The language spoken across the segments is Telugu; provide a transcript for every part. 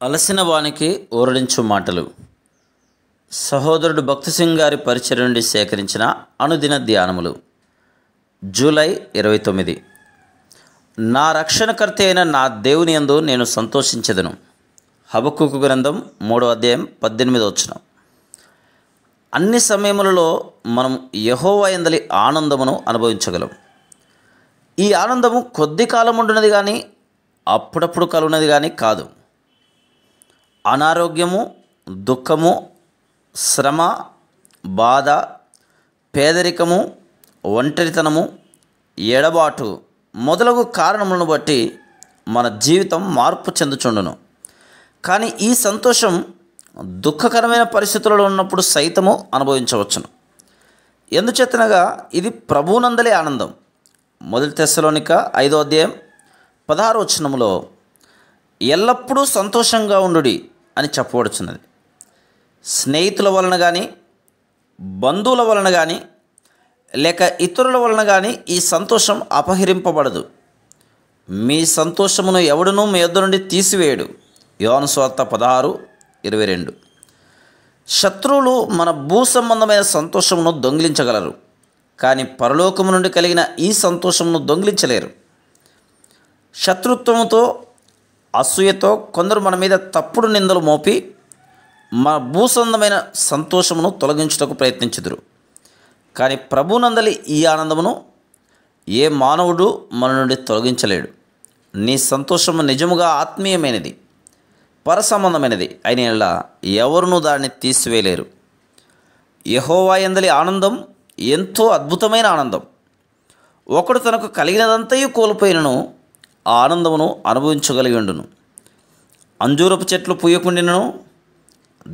అలసిన వానికి ఊరడించు మాటలు. సహోదరుడు భక్తి సింగ్ గారి పరిచయం నుండి సేకరించిన అనుదిన ధ్యానములు. జూలై 29. నా రక్షణకర్త అయిన నా దేవుని యందు నేను సంతోషించెదను. హబక్కూకు గ్రంథం 3వ అధ్యాయం 18వ వచనం. అన్ని సమయములలో మనం యెహోవా యందలి ఆనందమును అనుభవించగలం. ఈ ఆనందము కొద్ది కాలం ఉండునది కానీ అప్పుడప్పుడు కలుగునది కానీ కాదు. అనారోగ్యము, దుఃఖము, శ్రమ, బాధ, పేదరికము, ఒంటరితనము, ఎడబాటు మొదలగు కారణములను బట్టి మన జీవితం మార్పు చెందుచుండును. కానీ ఈ సంతోషం దుఃఖకరమైన పరిస్థితులలో ఉన్నప్పుడు సైతము అనుభవించవచ్చును. ఎందుచేతనగా ఇది ప్రభువునందలి ఆనందం. 1 తెస్సలోనిక 5వ అధ్యాయం 16వ వచనములో ఎల్లప్పుడూ సంతోషంగా ఉండుడి అని చెప్పబడుచున్నది. స్నేహితుల వలన కానీ, బంధువుల వలన కానీ, లేక ఇతరుల వలన కానీ ఈ సంతోషం అపహరింపబడదు. మీ సంతోషమును ఎవడునూ మీ యొద్ద నుండి తీసివేయడు. యోహాను సువార్త 16:22. శత్రువులు మన భూ సంబంధమైన సంతోషమును దొంగిలించగలరు, కానీ పరలోకము నుండి కలిగిన ఈ సంతోషమును దొంగిలించలేరు. శత్రుత్వముతో, అసూయతో కొందరు మన మీద తప్పుడు నిందలు మోపి మన భూసంబంధమైన సంతోషమును తొలగించుటకు ప్రయత్నించుదురు. కానీ ప్రభునందలి ఈ ఆనందమును ఏ మానవుడు మన నుండి తొలగించలేడు. నీ సంతోషము నిజముగా ఆత్మీయమైనది, పరసంబంధమైనది అయిన ఎవరునూ దాన్ని తీసివేయలేరు. యెహోవా యందలి ఆనందం ఎంతో అద్భుతమైన ఆనందం. ఒకడు తనకు కలిగినదంతయు కోల్పోయినను ఆ ఆనందమును అనుభవించగలిగి ఉండును. అంజూరపు చెట్లు పూయకుండినను,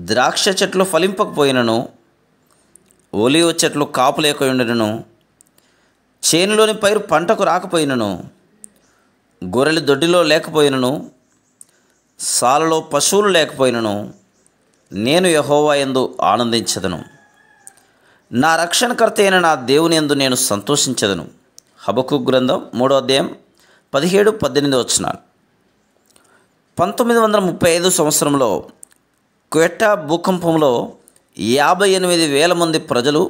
ద్రాక్ష చెట్లు ఫలింపకపోయినను, ఒలీవ చెట్లు కాపు లేకపోయినను, చేనులోని పైరు పంటకు రాకపోయినను, గొర్రెలు దొడ్డిలో లేకపోయినను, సాలలో పశువులు లేకపోయినను, నేను యెహోవా యందు ఆనందించెదను. నా రక్షణకర్త అయిన నా దేవుని యందు నేను సంతోషించెదను. హబక్కూకు గ్రంథం 3వ అధ్యాయం 17-18 వచనాలు. 1935 సంవత్సరంలో క్వెట్టా భూకంపంలో 58,000 మంది ప్రజలు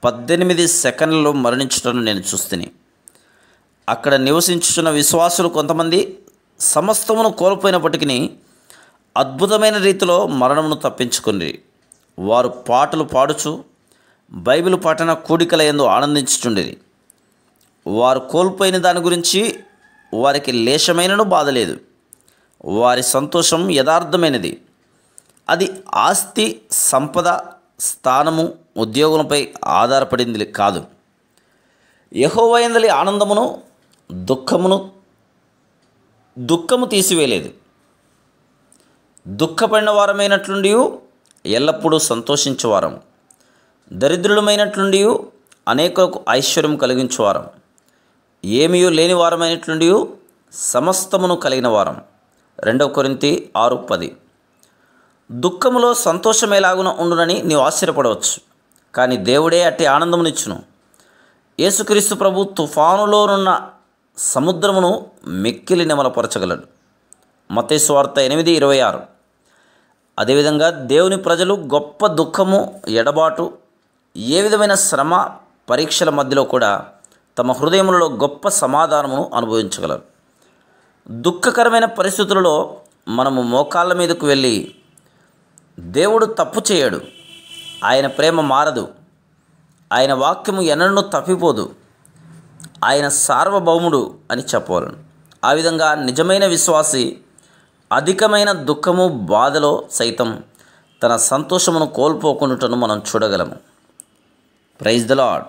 18 సెకండ్లలో మరణించటను నేను చూస్తుని. అక్కడ నివసించుచున్న విశ్వాసులు కొంతమంది సమస్తమును కోల్పోయినప్పటికీ అద్భుతమైన రీతిలో మరణమును తప్పించుకుని వారు పాటలు పాడుచు బైబిల్ పఠన కూడికల యందు ఆనందించుచుండేది. వారు కోల్పోయిన దాని గురించి వారికి లేశమైనను బాధ లేదు. వారి సంతోషం యథార్థమైనది. అది ఆస్తి, సంపద, స్థానము, ఉద్యోగంపై ఆధారపడింది కాదు. యెహోవా యందలి ఆనందమును దుఃఖము తీసివేయలేదు. దుఃఖపడిన వారమైనట్లుండి ఎల్లప్పుడూ సంతోషించేవారం, దరిద్రులమైనట్లుండి అనేకులకు ఐశ్వర్యం కలిగించేవారం, ఏమీ లేని వారమైనట్లుండి సమస్తమును కలిగిన వారం. 2 కొరింథీ 6:10. దుఃఖములో సంతోషం ఎలాగున ఉండునని నీవు ఆశ్చర్యపడవచ్చు, కానీ దేవుడే అట్టి ఆనందమునిచ్చును. యేసుక్రీస్తు ప్రభు తుఫానులోనున్న సముద్రమును మిక్కిలి నిమలపరచగలడు. మత్తయి సువార్త 8:26. అదేవిధంగా దేవుని ప్రజలు గొప్ప దుఃఖము, ఎడబాటు, ఏ విధమైన శ్రమ, పరీక్షల మధ్యలో కూడా తమ హృదయములలో గొప్ప సమాధానమును అనుభవించగలరు. దుఃఖకరమైన పరిస్థితులలో మనము మోకాళ్ళ మీదకు వెళ్ళి, దేవుడు తప్పు చేయడు, ఆయన ప్రేమ మారదు, ఆయన వాక్యము ఎన్నడూ తప్పిపోదు, ఆయన సార్వభౌముడు అని చెప్పవలను. ఆ విధంగా నిజమైన విశ్వాసి అధికమైన దుఃఖము, బాధలో సైతం తన సంతోషమును కోల్పోకుండాటను మనం చూడగలము. Praise the lord.